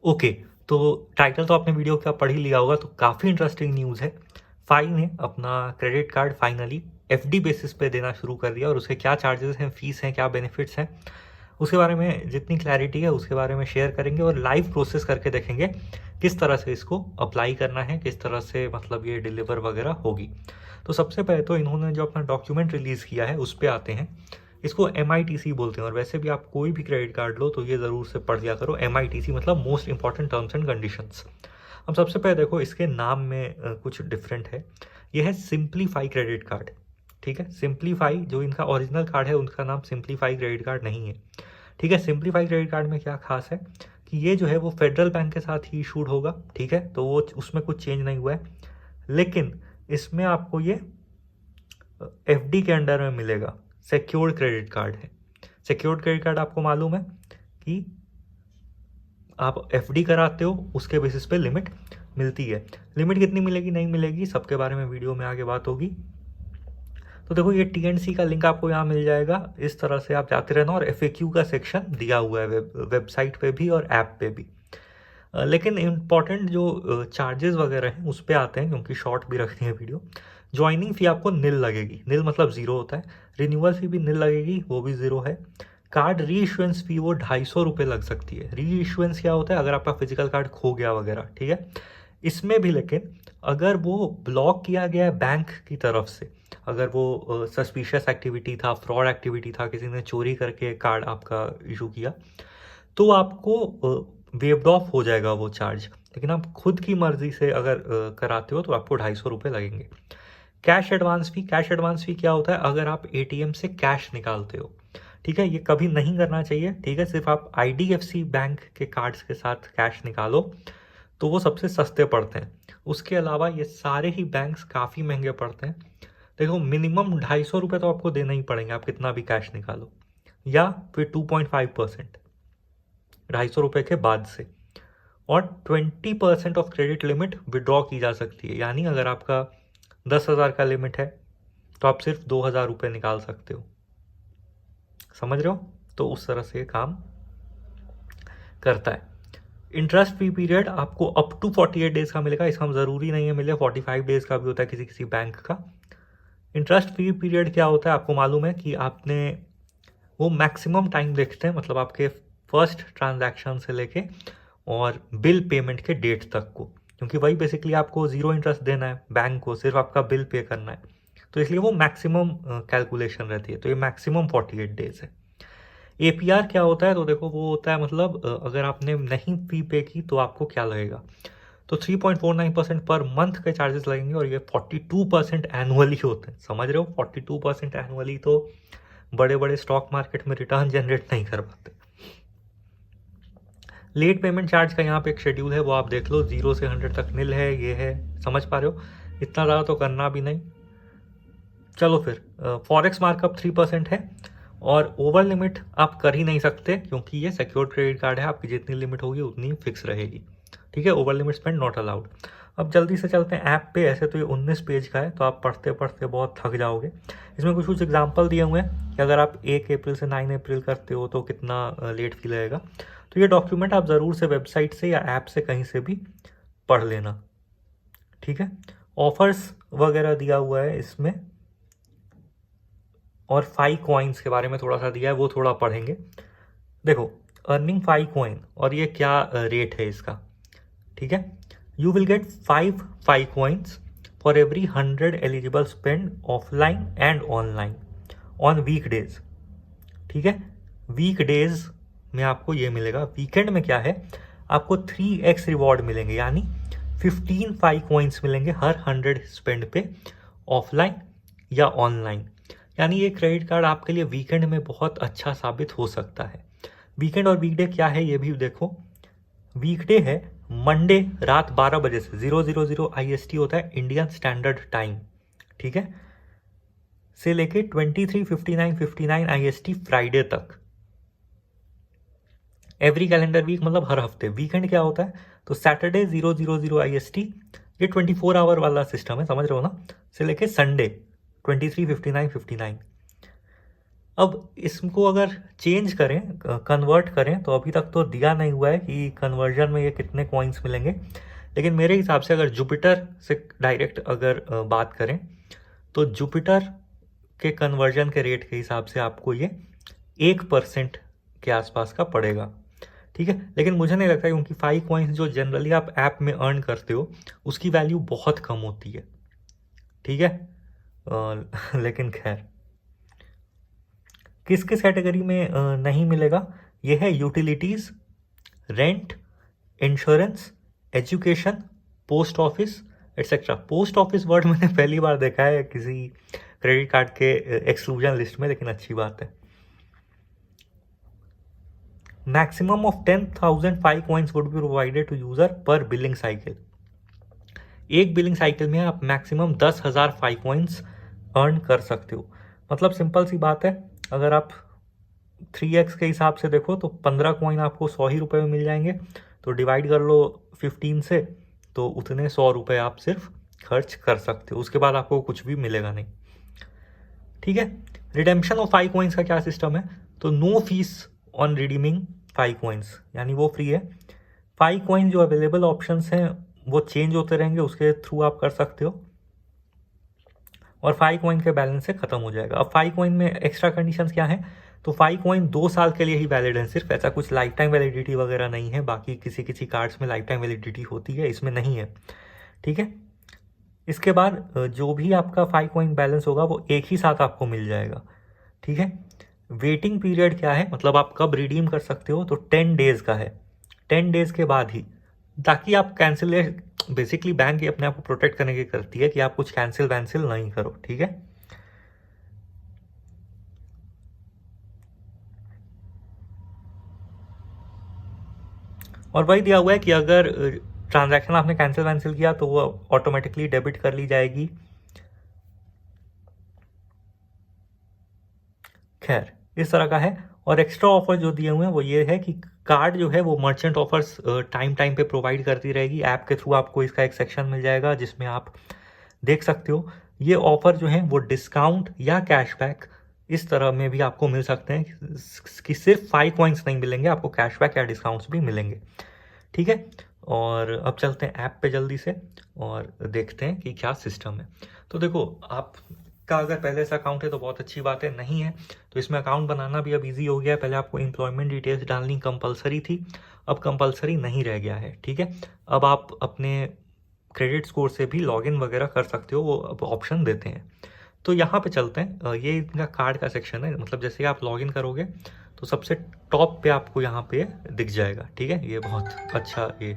Okay, तो title तो आपने वीडियो का पढ़ ही लिया होगा, तो काफ़ी इंटरेस्टिंग न्यूज़ है। फाई ने अपना credit card finally FD basis पे देना शुरू कर दिया और उसके क्या चार्जेस हैं, फीस हैं, क्या बेनिफिट्स हैं, उसके बारे में जितनी क्लैरिटी है उसके बारे में शेयर करेंगे और लाइव प्रोसेस करके देखेंगे किस तरह से इसको अप्लाई करना है, किस तरह से मतलब ये डिलीवर वगैरह होगी। तो सबसे पहले तो इन्होंने जो अपना डॉक्यूमेंट रिलीज़ किया है उस पर आते हैं। इसको MITC बोलते हैं और वैसे भी आप कोई भी क्रेडिट कार्ड लो तो ये ज़रूर से पढ़ लिया करो। MITC मतलब most important terms and conditions. अब सबसे पहले देखो इसके नाम में कुछ डिफरेंट है। ये है सिंप्लीफाई क्रेडिट कार्ड। ठीक है, सिंप्लीफाई जो इनका ओरिजिनल कार्ड है उनका नाम सिंप्लीफाई क्रेडिट कार्ड नहीं है। ठीक है, सिंप्लीफाई क्रेडिट कार्ड में क्या खास है कि ये जो है वो फेडरल बैंक के साथ ही इशूड होगा। ठीक है, तो वो उसमें कुछ चेंज नहीं हुआ है, लेकिन इसमें आपको ये FD के अंडर में मिलेगा। सिक्योर्ड क्रेडिट कार्ड है। सिक्योर्ड क्रेडिट कार्ड आपको मालूम है कि आप FD कराते हो उसके बेसिस पे लिमिट मिलती है। लिमिट कितनी मिलेगी नहीं मिलेगी सबके बारे में वीडियो में आगे बात होगी। तो देखो ये TNC का लिंक आपको यहाँ मिल जाएगा, इस तरह से आप जाते रहना। और FAQ का सेक्शन दिया हुआ है वेबसाइट पे भी और ऐप पे भी। लेकिन इम्पॉर्टेंट जो चार्जेस वगैरह हैं उस पर आते हैं, क्योंकि शॉर्ट भी रखनी है वीडियो। ज्वाइनिंग फ़ी आपको नील लगेगी। नील मतलब ज़ीरो होता है। रिन्यूअल फ़ी भी नील लगेगी, वो भी ज़ीरो है। कार्ड री इशुएंस फ़ी वो 250 रुपये लग सकती है। री इशुएंस क्या होता है, अगर आपका फिजिकल कार्ड खो गया वगैरह। ठीक है, इसमें भी लेकिन अगर वो ब्लॉक किया गया है बैंक की तरफ से, अगर वो सस्पिशियस एक्टिविटी था, फ्रॉड एक्टिविटी था, किसी ने चोरी करके कार्ड आपका इशू किया, तो आपको वेव्ड ऑफ हो जाएगा वो चार्ज। लेकिन आप खुद की मर्जी से अगर कराते हो तो आपको 250 रुपये लगेंगे। कैश एडवांस फी, कैश एडवांस फी क्या होता है, अगर आप ATM से कैश निकालते हो। ठीक है, ये कभी नहीं करना चाहिए। ठीक है, सिर्फ आप IDFC बैंक के कार्ड्स के साथ कैश निकालो तो वो सबसे सस्ते पड़ते हैं। उसके अलावा ये सारे ही बैंक्स काफ़ी महंगे पड़ते हैं। देखो मिनिमम 250 रुपये तो आपको देना ही पड़ेंगे, आप कितना भी कैश निकालो, या फिर 2.5%, 250 रुपये के बाद से। और 20% ऑफ क्रेडिट लिमिट विड्रॉ की जा सकती है। यानी अगर आपका 10,000 का लिमिट है तो आप सिर्फ 2,000 रुपये निकाल सकते हो। समझ रहे हो? तो उस तरह से काम करता है। इंटरेस्ट फ्री पीरियड आपको अप टू 48 डेज का मिलेगा। इसका ज़रूरी नहीं है मिले, 45 डेज का भी होता है किसी किसी बैंक का। इंटरेस्ट फ्री पीरियड क्या होता है आपको मालूम है कि आपने वो मैक्सिमम टाइम देखते हैं, मतलब आपके फर्स्ट ट्रांजैक्शन से लेके और बिल पेमेंट के डेट तक को, क्योंकि वही बेसिकली आपको ज़ीरो इंटरेस्ट देना है बैंक को, सिर्फ आपका बिल पे करना है। तो इसलिए वो मैक्सिमम कैलकुलेशन रहती है। तो ये मैक्सिमम 48 डेज है। APR क्या होता है, तो देखो वो होता है मतलब अगर आपने नहीं फी पे की तो आपको क्या लगेगा, तो 3.49% पर मंथ के चार्जेस लगेंगे और ये 42% एनुअली होते हैं। समझ रहे हो, 42% एनुअली तो बड़े बड़े स्टॉक मार्केट में रिटर्न जनरेट नहीं कर पाते। लेट पेमेंट चार्ज का यहाँ पे एक शेड्यूल है, वो आप देख लो। 0 से 100 तक नील है, ये है। समझ पा रहे हो, इतना ज़्यादा तो करना भी नहीं। चलो फिर फॉरेक्स मार्कअप 3% है और ओवर लिमिट आप कर ही नहीं सकते, क्योंकि ये सिक्योर्ड क्रेडिट कार्ड है। आपकी जितनी लिमिट होगी उतनी फिक्स रहेगी। ठीक है, over limit spend not allowed. अब जल्दी से चलते हैं ऐप पे। ऐसे तो ये 19 पेज का है, तो आप पढ़ते पढ़ते बहुत थक जाओगे। इसमें कुछ कुछ एग्जाम्पल दिए हुए हैं कि अगर आप 1 अप्रैल से 9 अप्रैल करते हो तो कितना लेट फी लगेगा। तो ये डॉक्यूमेंट आप ज़रूर से वेबसाइट से या ऐप से कहीं से भी पढ़ लेना। ठीक है, ऑफर्स वगैरह दिया हुआ है इसमें, और 5 कॉइन्स के बारे में थोड़ा सा दिया है, वो थोड़ा पढ़ेंगे। देखो अर्निंग 5 कॉइन, और ये क्या रेट है इसका। ठीक है, you will get 5 coins for every 100 eligible spend offline and online on week days. ठीक है, वीक डेज में आपको ये मिलेगा। वीकेंड में क्या है, आपको 3x रिवॉर्ड मिलेंगे, यानी 15 5 कॉइन्स मिलेंगे हर 100 स्पेंड पे, ऑफलाइन या ऑनलाइन। यानी ये क्रेडिट कार्ड आपके लिए वीकेंड में बहुत अच्छा साबित हो सकता है। वीकेंड और वीकडे क्या है ये भी देखो। वीकडे है मंडे रात 12 बजे से 000 IST होता है इंडियन स्टैंडर्ड टाइम। ठीक है, से लेके 23:59 IST फ्राइडे तक। एवरी कैलेंडर वीक मतलब हर हफ्ते। वीकेंड क्या होता है, तो सैटरडे 000 IST, ये 24 आवर वाला सिस्टम है, समझ रहे हो ना, से लेके संडे 23:59 अब इसको अगर चेंज करें, कन्वर्ट करें, तो अभी तक तो दिया नहीं हुआ है कि कन्वर्जन में ये कितने कॉइन्स मिलेंगे, लेकिन मेरे हिसाब से अगर जुपिटर से डायरेक्ट अगर बात करें तो जुपिटर के कन्वर्जन के रेट के हिसाब से आपको ये 1% के आसपास का पड़ेगा, ठीक है। लेकिन मुझे नहीं लगता, क्योंकि 5 कॉइन्स जो जनरली आप ऐप में अर्न करते हो उसकी वैल्यू बहुत कम होती है, ठीक है। लेकिन खैर, किस किस कैटेगरी में नहीं मिलेगा, ये है utilities, rent, insurance, education, post office etcetera. Post office word मैंने पहली बार देखा है किसी क्रेडिट कार्ड के एक्सक्लूजन लिस्ट में, लेकिन अच्छी बात है। Maximum of 10,000 5 coins would be provided to user per billing cycle. एक बिलिंग साइकिल में आप मैक्सिमम 10,000 5 कॉइन्स अर्न कर सकते हो। मतलब सिंपल सी बात है, अगर आप 3x के हिसाब से देखो तो 15 कॉइन आपको 100 ही रुपये में मिल जाएंगे, तो डिवाइड कर लो 15 से, तो उतने 100 रुपये आप सिर्फ खर्च कर सकते हो, उसके बाद आपको कुछ भी मिलेगा नहीं, ठीक है। रिडेम्पशन ऑफ 5 कॉइन्स का क्या सिस्टम है, तो no fees on redeeming 5 coins, यानी वो फ्री है। 5 कॉइन जो अवेलेबल ऑप्शंस हैं वो चेंज होते रहेंगे, उसके थ्रू आप कर सकते हो, और 5 कॉइन के बैलेंस से खत्म हो जाएगा। अब 5 कॉइन में एक्स्ट्रा कंडीशंस क्या हैं, तो 5 कॉइन 2 साल के लिए ही वैलिड है सिर्फ, ऐसा कुछ लाइफ टाइम वैलिडिटी वगैरह नहीं है। बाकी किसी किसी कार्ड्स में लाइफ टाइम वैलिडिटी होती है, इसमें नहीं है, ठीक है। इसके बाद जो भी आपका 5 कॉइन बैलेंस होगा वो एक ही साथ आपको मिल जाएगा, ठीक है। वेटिंग पीरियड क्या है, मतलब आप कब रिडीम कर सकते हो, तो 10 डेज का है, 10 डेज के बाद ही, ताकि आप कैंसिल, बेसिकली बैंक अपने आप को प्रोटेक्ट करने की करती है कि आप कुछ कैंसिल वैंसिल नहीं करो, ठीक है। और वही दिया हुआ है कि अगर ट्रांजैक्शन आपने कैंसिल वैंसिल किया तो वो ऑटोमेटिकली डेबिट कर ली जाएगी। खैर, इस तरह का है। और एक्स्ट्रा ऑफर जो दिए हुए हैं वो ये है कि कार्ड जो है वो मर्चेंट ऑफर्स टाइम टाइम पे प्रोवाइड करती रहेगी, ऐप के थ्रू आपको इसका एक सेक्शन मिल जाएगा जिसमें आप देख सकते हो ये ऑफर जो है वो डिस्काउंट या कैशबैक इस तरह में भी आपको मिल सकते हैं, कि सिर्फ 5 कॉइन्स नहीं मिलेंगे, आपको कैशबैक या डिस्काउंट्स भी मिलेंगे, ठीक है। और अब चलते हैं ऐप पे जल्दी से और देखते हैं कि क्या सिस्टम है। तो देखो, आपका अगर पहले से अकाउंट है तो बहुत अच्छी बात है, नहीं है तो इसमें अकाउंट बनाना भी अब इजी हो गया है। पहले आपको एम्प्लॉयमेंट डिटेल्स डालनी कंपलसरी थी, अब कंपलसरी नहीं रह गया है, ठीक है। अब आप अपने क्रेडिट स्कोर से भी लॉगिन वगैरह कर सकते हो, वो अब ऑप्शन देते हैं। तो यहाँ पे चलते हैं, ये इनका कार्ड का सेक्शन है, मतलब जैसे आप लॉगिन करोगे तो सबसे टॉप पे आपको यहाँ पे दिख जाएगा, ठीक है। ये बहुत अच्छा ये